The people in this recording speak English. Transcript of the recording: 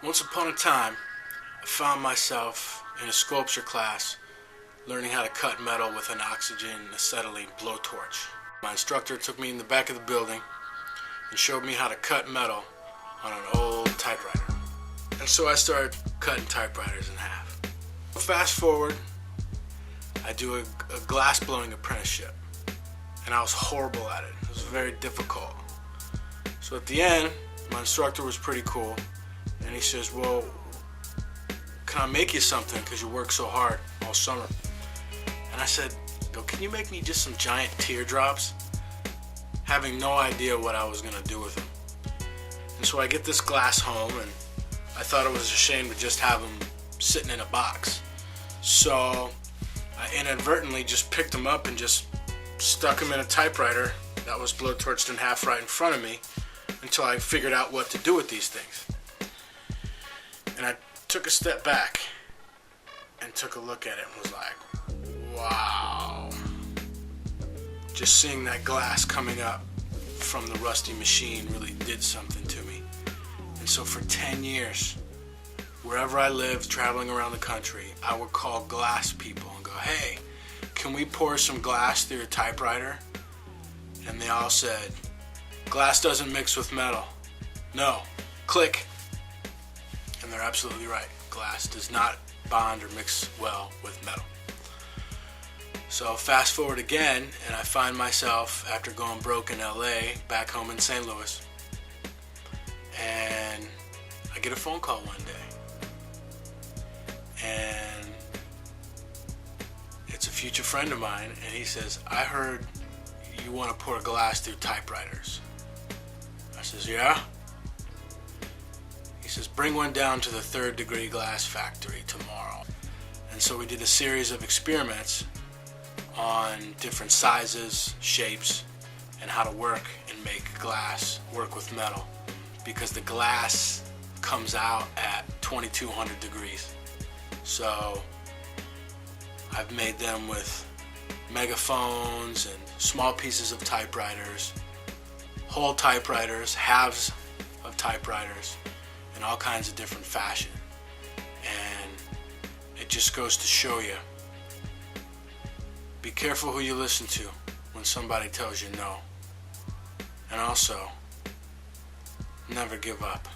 Once upon a time, I found myself in a sculpture class learning how to cut metal with an oxygen acetylene blowtorch. My instructor took me in the back of the building and showed me how to cut metal on an old typewriter. And so I started cutting typewriters in half. Fast forward, I do a glass blowing apprenticeship, and I was horrible at it. It was very difficult. So at the end, my instructor was pretty cool, and he says, well, can I make you something because you work so hard all summer? And I said, can you make me just some giant teardrops? Having no idea what I was going to do with them. And so I get this glass home, and I thought it was a shame to just have them sitting in a box. So I inadvertently just picked them up and just stuck them in a typewriter that was blowtorched in half right in front of me until I figured out what to do with these things. And I took a step back and took a look at it and was like, wow. Just seeing that glass coming up from the rusty machine really did something to me. And so for 10 years, wherever I lived, traveling around the country, I would call glass people and go, hey, can we pour some glass through a typewriter? And they all said, glass doesn't mix with metal. No, click. And they're absolutely right. Glass does not bond or mix well with metal. So fast forward again, and I find myself, after going broke in LA, back home in St. Louis. And I get a phone call one day. And it's a future friend of mine, and he says, I heard you want to pour glass through typewriters. I says, yeah? He says, bring one down to the Third Degree Glass Factory tomorrow. And so we did a series of experiments on different sizes, shapes, and how to work and make glass work with metal, because the glass comes out at 2200 degrees. So I've made them with megaphones and small pieces of typewriters, whole typewriters, halves of typewriters, in all kinds of different fashion. And it just goes to show you, be careful who you listen to when somebody tells you no. And also, never give up.